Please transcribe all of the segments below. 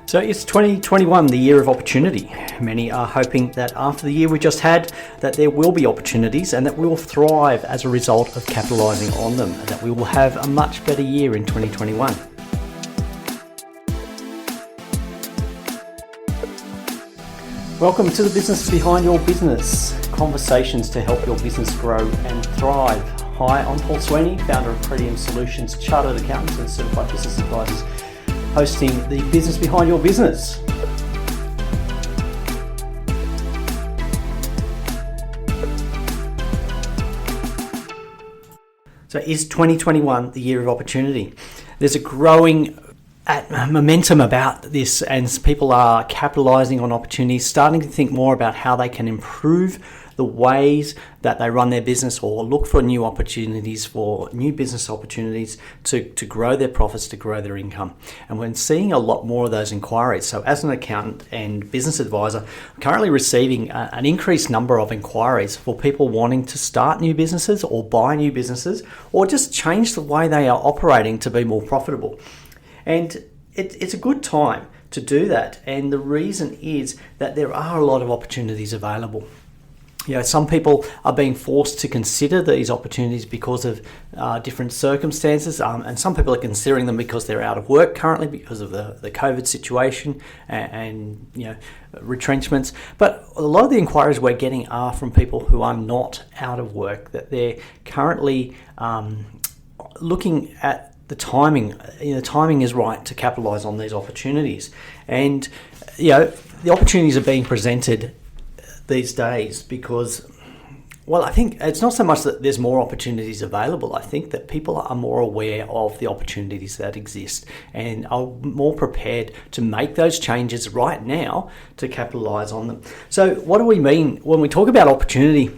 So it's 2021, the year of opportunity. Many are hoping that after the year we just had, that there will be opportunities and that we will thrive as a result of capitalising on them, and that we will have a much better year in 2021. Welcome to the Business Behind Your Business, conversations to help your business grow and thrive. Hi, I'm Paul Sweeney, founder of Pretium Solutions, Chartered Accountants and Certified Business Advisors, hosting the Business Behind Your Business. So is 2021 the year of opportunity? There's a growing momentum about this, and people are capitalising on opportunities, starting to think more about how they can improve the ways that they run their business or look for new opportunities, for new business opportunities to grow their profits, to grow their income. And we're seeing a lot more of those inquiries. So as an accountant and business advisor, I'm currently receiving an increased number of inquiries for people wanting to start new businesses or buy new businesses or just change the way they are operating to be more profitable. And it's a good time to do that. And the reason is that there are a lot of opportunities available. You know, some people are being forced to consider these opportunities because of different circumstances, and some people are considering them because they're out of work currently because of the COVID situation and retrenchments. But a lot of the inquiries we're getting are from people who are not out of work, that they're currently looking at the timing. The timing is right to capitalise on these opportunities, and the opportunities are being presented these days because, I think it's not so much that there's more opportunities available. I think that people are more aware of the opportunities that exist and are more prepared to make those changes right now to capitalise on them. So what do we mean when we talk about opportunity?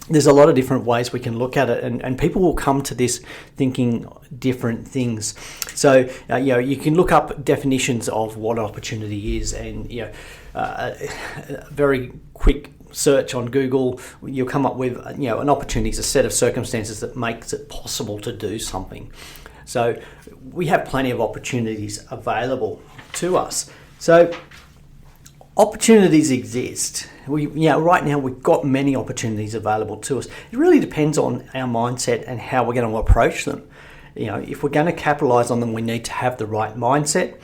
There's a lot of different ways we can look at it, and people will come to this thinking different things. So, you can look up definitions of what an opportunity is, and a very quick search on Google, you'll come up with an opportunity is a set of circumstances that makes it possible to do something. So we have plenty of opportunities available to us. So opportunities exist. Right now we've got many opportunities available to us. It really depends on our mindset and how we're going to approach them. If we're going to capitalise on them, we need to have the right mindset,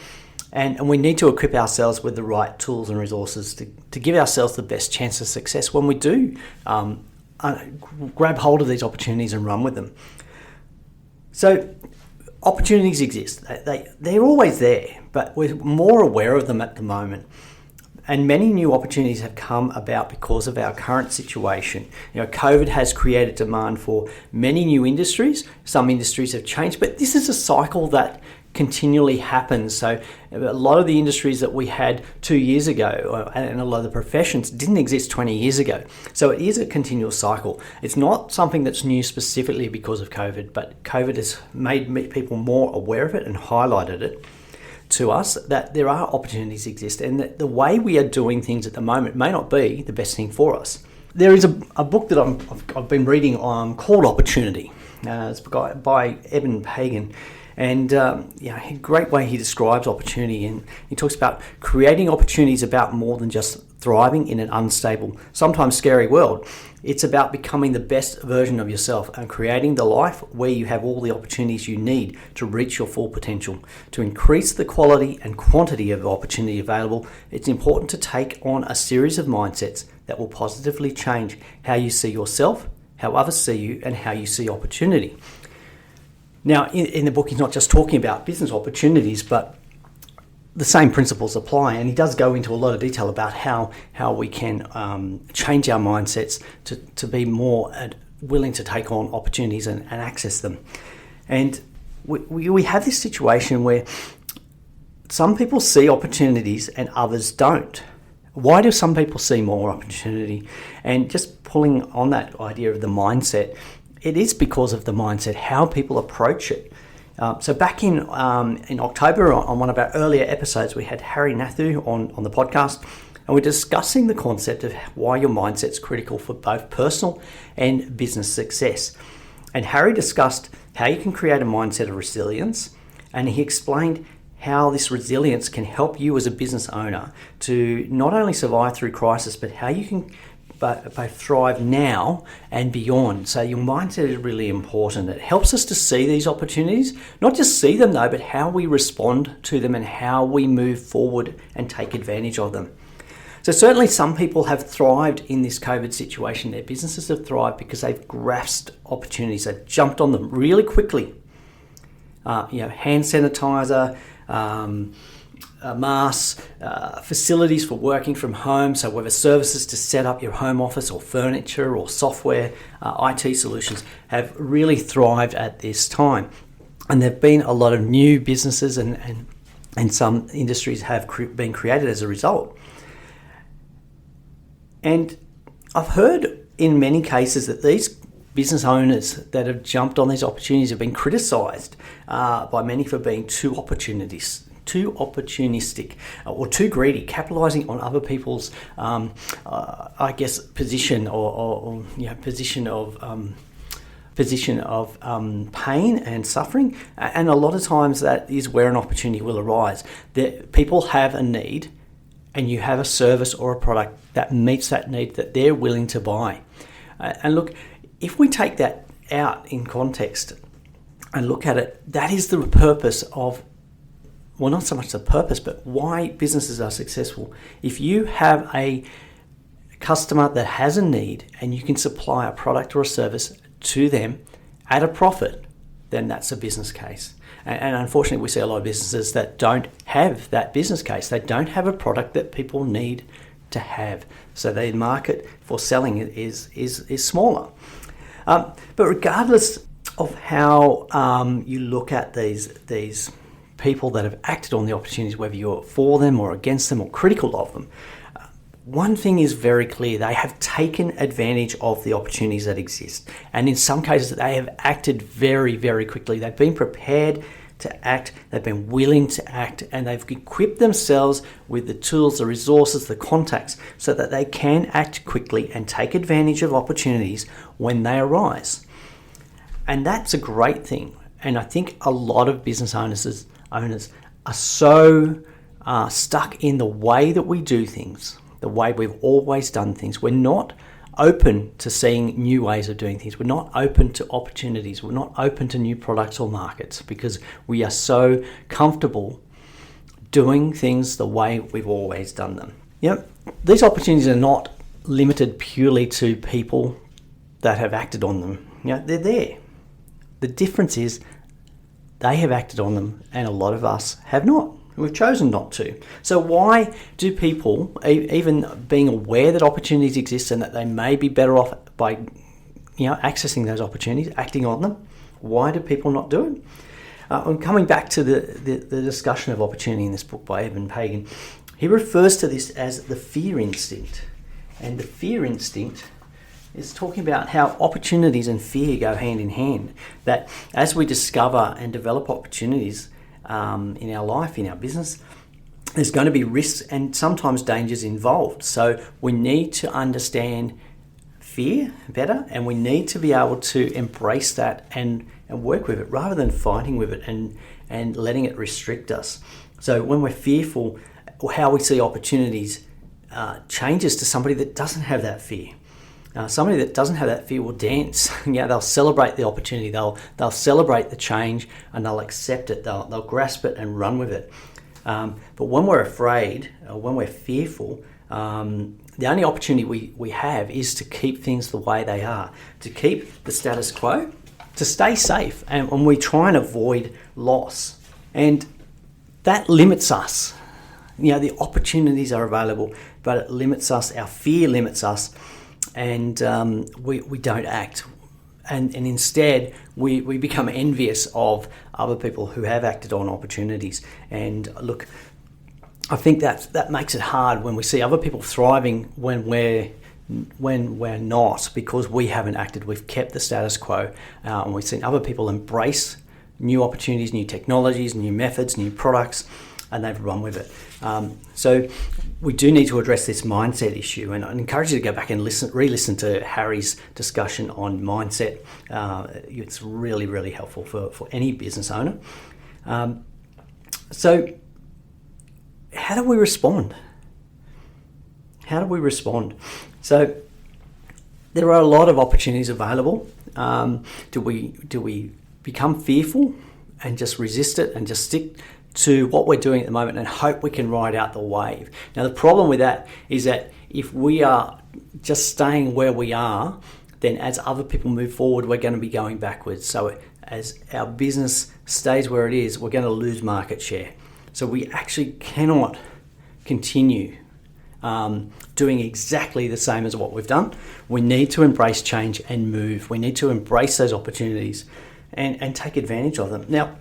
and we need to equip ourselves with the right tools and resources to give ourselves the best chance of success when we do grab hold of these opportunities and run with them. So opportunities exist. They're always there, but we're more aware of them at the moment. And many new opportunities have come about because of our current situation. COVID has created demand for many new industries. Some industries have changed, but this is a cycle that continually happens. So a lot of the industries that we had 2 years ago and a lot of the professions didn't exist 20 years ago. So it is a continual cycle. It's not something that's new specifically because of COVID, but COVID has made people more aware of it and highlighted it to us, that there are opportunities exist, and that the way we are doing things at the moment may not be the best thing for us. There is a book that I've been reading called Opportunity. It's by Eben Pagan, and a great way he describes opportunity, and he talks about creating opportunities about more than just thriving in an unstable, sometimes scary world. It's about becoming the best version of yourself and creating the life where you have all the opportunities you need to reach your full potential. To increase the quality and quantity of opportunity available, it's important to take on a series of mindsets that will positively change how you see yourself, how others see you, and how you see opportunity. Now, in the book, he's not just talking about business opportunities, but the same principles apply, and he does go into a lot of detail about how we can change our mindsets to be more willing to take on opportunities and access them. And we have this situation where some people see opportunities and others don't. Why do some people see more opportunity? And just pulling on that idea of the mindset, it is because of the mindset, how people approach it. So back in October, on one of our earlier episodes, we had Harry Nathu on the podcast, and we're discussing the concept of why your mindset's critical for both personal and business success. And Harry discussed how you can create a mindset of resilience, and he explained how this resilience can help you as a business owner to not only survive through crisis, but how you can both thrive now and beyond. So your mindset is really important. It helps us to see these opportunities, not just see them though, but how we respond to them and how we move forward and take advantage of them. So certainly some people have thrived in this COVID situation. Their businesses have thrived because they've grasped opportunities. They've jumped on them really quickly. Hand sanitizer, masks, facilities for working from home. So whether services to set up your home office or furniture or software, IT solutions have really thrived at this time. And there have been a lot of new businesses and some industries have been created as a result. And I've heard in many cases that these business owners that have jumped on these opportunities have been criticised by many for being too opportunistic or too greedy, capitalising on other people's, position or position of pain and suffering. And a lot of times that is where an opportunity will arise. People have a need, and you have a service or a product that meets that need that they're willing to buy. And look, if we take that out in context and look at it, that is the purpose of, well, not so much the purpose, but why businesses are successful. If you have a customer that has a need and you can supply a product or a service to them at a profit, then that's a business case. And unfortunately, we see a lot of businesses that don't have that business case. They don't have a product that people need to have. So the market for selling it is smaller. But regardless of how you look at these people that have acted on the opportunities, whether you're for them or against them or critical of them, one thing is very clear: they have taken advantage of the opportunities that exist. And in some cases, they have acted very, very quickly. They've been prepared to act, they've been willing to act, and they've equipped themselves with the tools, the resources, the contacts, so that they can act quickly and take advantage of opportunities when they arise. And that's a great thing. And I think a lot of business owners are so stuck in the way that we do things, the way we've always done things. We're not open to seeing new ways of doing things. We're not open to opportunities. We're not open to new products or markets because we are so comfortable doing things the way we've always done them. These opportunities are not limited purely to people that have acted on them. They're there. The difference is they have acted on them and a lot of us have not. We've chosen not to. So why do people, even being aware that opportunities exist and that they may be better off by accessing those opportunities, acting on them, why do people not do it? I'm coming back to the discussion of opportunity in this book by Evan Pagan. He refers to this as the fear instinct. And the fear instinct is talking about how opportunities and fear go hand in hand. That as we discover and develop opportunities in our life, in our business, there's going to be risks and sometimes dangers involved. So we need to understand fear better, and we need to be able to embrace that and work with it rather than fighting with it and letting it restrict us. So when we're fearful, how we see opportunities changes to somebody that doesn't have that fear. Somebody that doesn't have that fear will dance. They'll celebrate the opportunity. They'll celebrate the change, and they'll accept it. They'll grasp it and run with it. But when we're afraid, or when we're fearful, the only opportunity we have is to keep things the way they are, to keep the status quo, to stay safe, and we try and avoid loss. And that limits us. The opportunities are available, but it limits us. Our fear limits us. And we don't act, and instead we become envious of other people who have acted on opportunities. And look, I think that makes it hard when we see other people thriving when we're not, because we haven't acted. We've kept the status quo, and we've seen other people embrace new opportunities, new technologies, new methods, new products, and they've run with it. So we do need to address this mindset issue, and I encourage you to go back and re-listen to Harry's discussion on mindset. It's really, really helpful for any business owner. So how do we respond? How do we respond? So there are a lot of opportunities available. Do we become fearful and just resist it and just stick to what we're doing at the moment and hope we can ride out the wave? Now, the problem with that is that if we are just staying where we are, then as other people move forward, we're going to be going backwards. So as our business stays where it is, we're going to lose market share. So we actually cannot continue doing exactly the same as what we've done. We need to embrace change and move. We need to embrace those opportunities and take advantage of them. Now,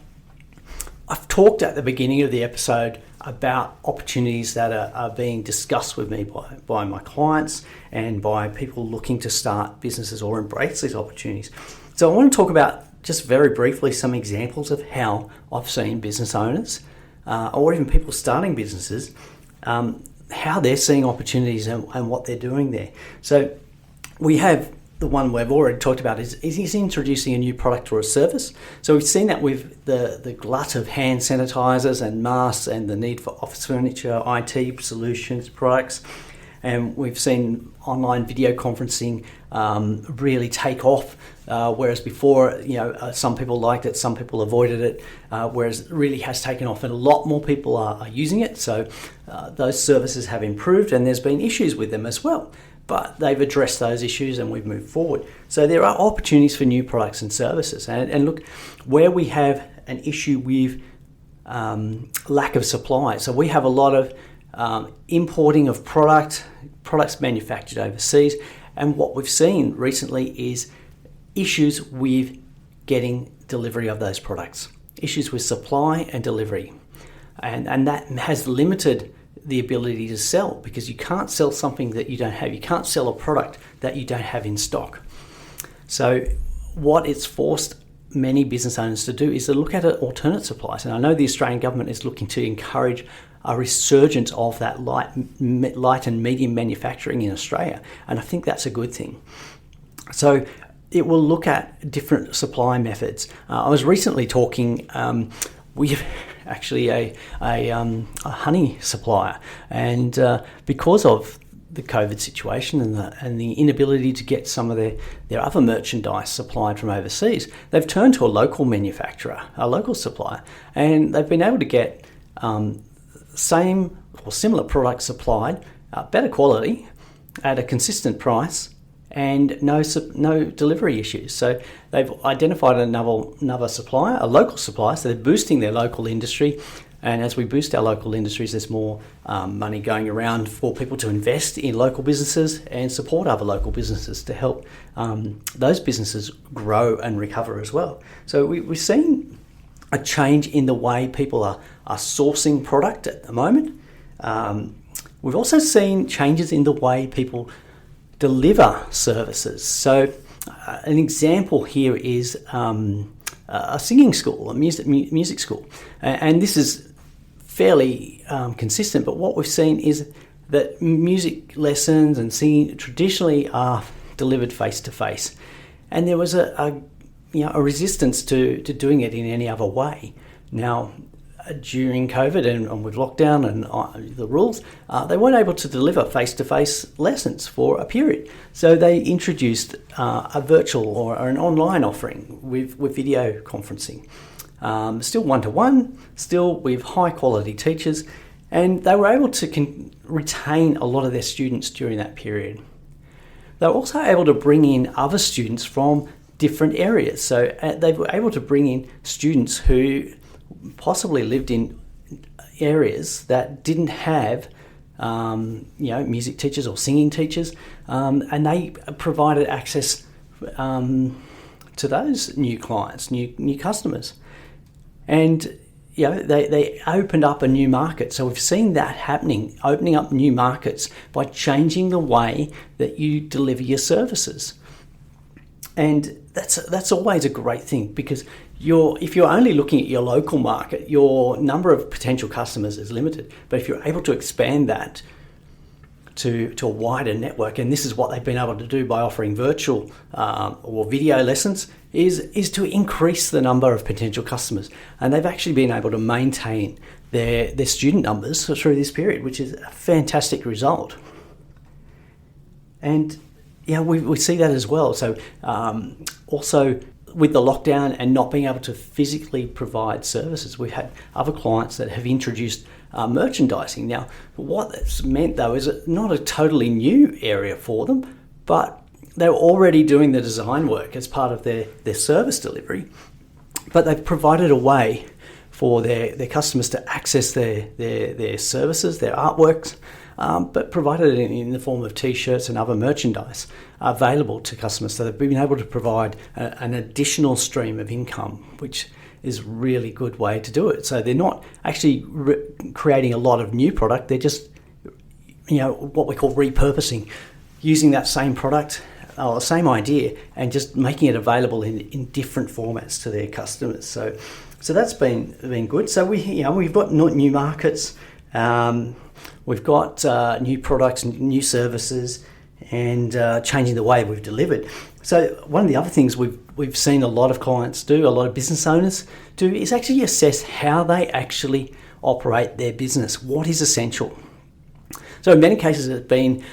I've talked at the beginning of the episode about opportunities that are being discussed with me by my clients and by people looking to start businesses or embrace these opportunities. So I want to talk about, just very briefly, some examples of how I've seen business owners or even people starting businesses, how they're seeing opportunities and what they're doing there. So we have the one we've already talked about is introducing a new product or a service. So we've seen that with the glut of hand sanitizers and masks and the need for office furniture, IT solutions, products. And we've seen online video conferencing really take off, whereas before, some people liked it, some people avoided it, whereas it really has taken off and a lot more people are using it. So those services have improved and there's been issues with them as well, but they've addressed those issues and we've moved forward. So there are opportunities for new products and services. And look, where we have an issue with lack of supply, so we have a lot of importing of products manufactured overseas, and what we've seen recently is issues with getting delivery of those products, issues with supply and delivery, and that has limited the ability to sell, because you can't sell something that you don't have. You can't sell a product that you don't have in stock. So what it's forced many business owners to do is to look at alternate supplies, and I know the Australian government is looking to encourage a resurgence of that light and medium manufacturing in Australia, and I think that's a good thing. So it will look at different supply methods. I was recently talking, we have actually a honey supplier, and because of the COVID situation and the inability to get some of their other merchandise supplied from overseas, they've turned to a local manufacturer, a local supplier, and they've been able to get same or similar products supplied, better quality, at a consistent price, and no delivery issues. So they've identified another supplier, a local supplier, so they're boosting their local industry. And as we boost our local industries, there's more money going around for people to invest in local businesses and support other local businesses to help those businesses grow and recover as well. So we're seeing a change in the way people are sourcing product at the moment. We've also seen changes in the way people deliver services. So an example here is a singing school, a music school. And this is fairly consistent, but what we've seen is that music lessons and singing traditionally are delivered face-to-face. And there was a resistance to doing it in any other way. Now, during COVID and with lockdown and the rules, they weren't able to deliver face-to-face lessons for a period. So they introduced a virtual or an online offering with video conferencing. Still one-to-one, still with high-quality teachers, and they were able to retain a lot of their students during that period. They were also able to bring in other students from different areas. So they were able to bring in students who possibly lived in areas that didn't have music teachers or singing teachers, and they provided access to those new clients, new customers, and they opened up a new market. So we've seen that happening, opening up new markets by changing the way that you deliver your services. And that's always a great thing, because if you're only looking at your local market, your number of potential customers is limited. But if you're able to expand that to a wider network, and this is what they've been able to do by offering virtual or video lessons, is to increase the number of potential customers. And they've actually been able to maintain their student numbers through this period, which is a fantastic result. And we see that as well. So also with the lockdown and not being able to physically provide services, we've had other clients that have introduced merchandising. Now, what that's meant though is not a totally new area for them, but they were already doing the design work as part of their service delivery, but they've provided a way for their customers to access their services, their artworks, but provided it in the form of t-shirts and other merchandise available to customers. So they've been able to provide an additional stream of income, which is a really good way to do it. So they're not actually creating a lot of new product, they're just, what we call repurposing, using that same product or the same idea and just making it available in different formats to their customers. So that's been good. So we've got new markets, we've got new products, new services, and changing the way we've delivered. So one of the other things we've seen a lot of clients do, a lot of business owners do, is actually assess how they actually operate their business. What is essential? So in many cases it's been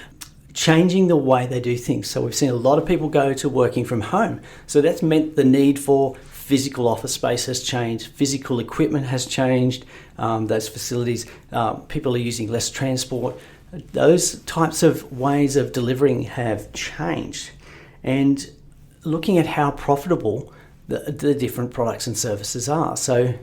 changing the way they do things. So we've seen a lot of people go to working from home. So that's meant the need for physical office space has changed, physical equipment has changed, those facilities, people are using less transport. Those types of ways of delivering have changed. And looking at how profitable the different products and services are. So,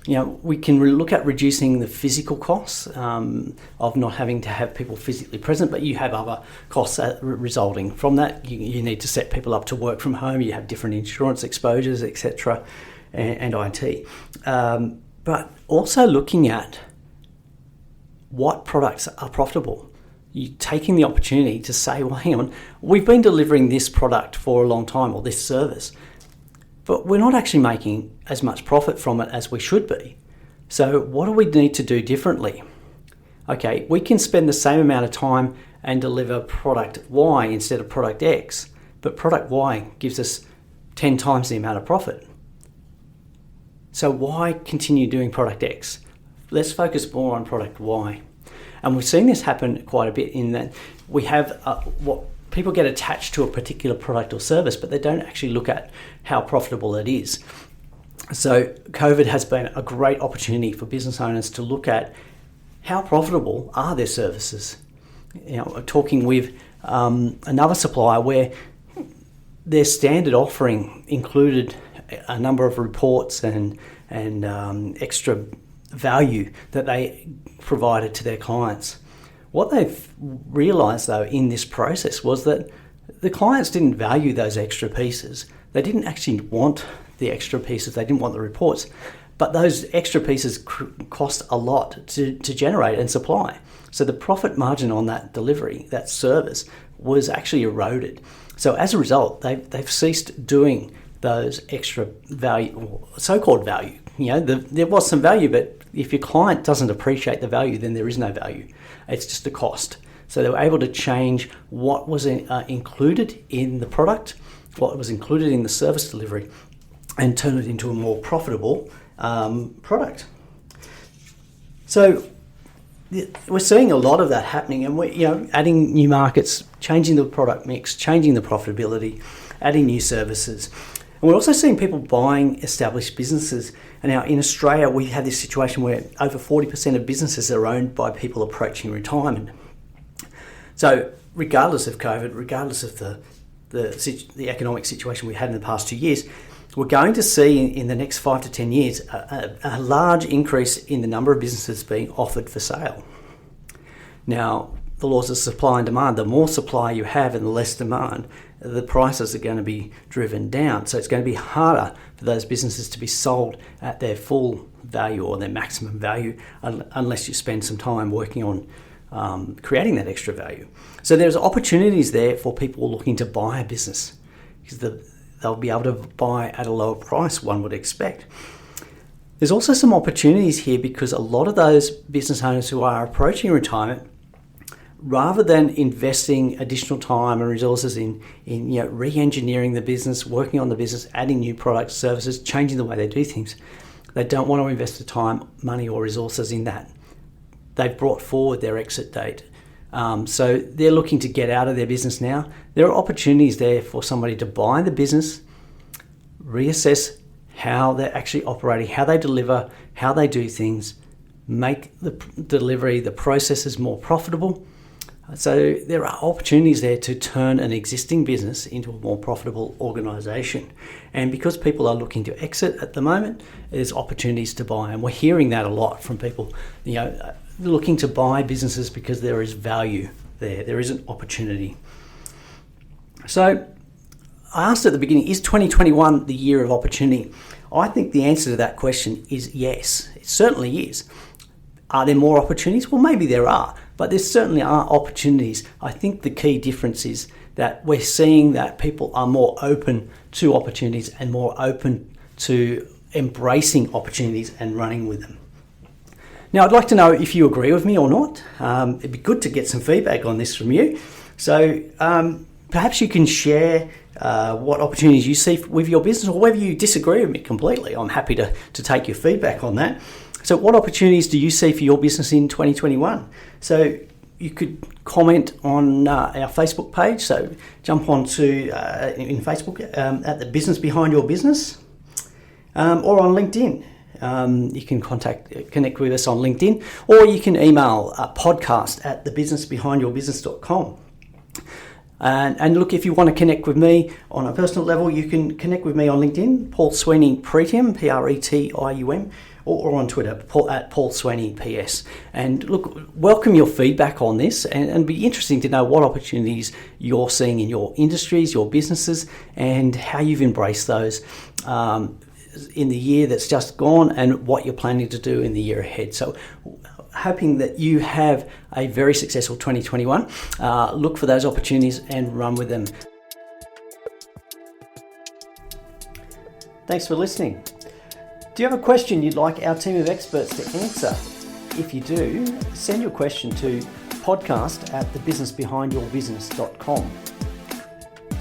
we can look at reducing the physical costs of not having to have people physically present, but you have other costs resulting from that. You need to set people up to work from home, you have different insurance exposures, etc., and IT. But also looking at what products are profitable. You taking the opportunity to say, well, hang on, we've been delivering this product for a long time, or this service, but we're not actually making as much profit from it as we should be. So what do we need to do differently? Okay, we can spend the same amount of time and deliver product Y instead of product X, but product Y gives us 10 times the amount of profit. So why continue doing product X? Let's focus more on product Y. And we've seen this happen quite a bit in that we have what people get attached to a particular product or service, but they don't actually look at how profitable it is. So COVID has been a great opportunity for business owners to look at how profitable are their services. Talking with another supplier where their standard offering included a number of reports and extra value that they provided to their clients. What they've realised though in this process was that the clients didn't value those extra pieces. They didn't actually want the extra pieces, they didn't want the reports, but those extra pieces cost a lot to generate and supply. So the profit margin on that delivery, that service, was actually eroded. So as a result, they've ceased doing those extra value, or so-called value. There was some value, but if your client doesn't appreciate the value, then there is no value. It's just a cost. So they were able to change what was included in the product, what was included in the service delivery, and turn it into a more profitable product. So we're seeing a lot of that happening, and we're adding new markets, changing the product mix, changing the profitability, adding new services. And we're also seeing people buying established businesses. And now in Australia, we had this situation where over 40% of businesses are owned by people approaching retirement. So regardless of COVID, regardless of the economic situation we had in the past 2 years, we're going to see in the next 5 to 10 years a large increase in the number of businesses being offered for sale. Now, the laws of supply and demand, the more supply you have and the less demand, the prices are going to be driven down. So it's going to be harder for those businesses to be sold at their full value or their maximum value unless you spend some time working on creating that extra value. So there's opportunities there for people looking to buy a business because they'll be able to buy at a lower price, one would expect. There's also some opportunities here because a lot of those business owners who are approaching retirement, rather than investing additional time and resources in re-engineering the business, working on the business, adding new products, services, changing the way they do things, They don't want to invest the time, money or resources in that. They've brought forward their exit date. So they're looking to get out of their business now. There are opportunities there for somebody to buy the business, reassess how they're actually operating, how they deliver, how they do things, make the delivery, the processes more profitable. So there are opportunities there to turn an existing business into a more profitable organisation. And because people are looking to exit at the moment, there's opportunities to buy. And we're hearing that a lot from people, looking to buy businesses because there is value there. There is an opportunity. So I asked at the beginning, is 2021 the year of opportunity? I think the answer to that question is yes. It certainly is. Are there more opportunities? Well, maybe there are, but there certainly are opportunities. I think the key difference is that we're seeing that people are more open to opportunities and more open to embracing opportunities and running with them. Now, I'd like to know if you agree with me or not. It'd be good to get some feedback on this from you. So perhaps you can share what opportunities you see with your business, or whether you disagree with me completely. I'm happy to take your feedback on that. So what opportunities do you see for your business in 2021? So you could comment on our Facebook page. So jump onto in Facebook at the Business Behind Your Business, or on LinkedIn. You can connect with us on LinkedIn, or you can email podcast@thebusinessbehindyourbusiness.com. And look, if you want to connect with me on a personal level, you can connect with me on LinkedIn, Paul Sweeney Pretium, Pretium, or on Twitter, at Paul Sweeney PS. And look, welcome your feedback on this, and be interesting to know what opportunities you're seeing in your industries, your businesses, and how you've embraced those in the year that's just gone, and what you're planning to do in the year ahead. So hoping that you have a very successful 2021. Look for those opportunities and run with them. Thanks for listening. Do you have a question you'd like our team of experts to answer? If you do, send your question to podcast@thebusinessbehindyourbusiness.com.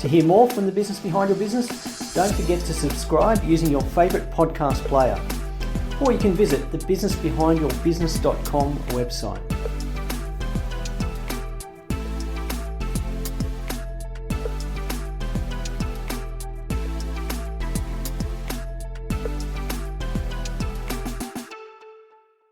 To hear more from The Business Behind Your Business, don't forget to subscribe using your favourite podcast player. Or you can visit the businessbehindyourbusiness.com website.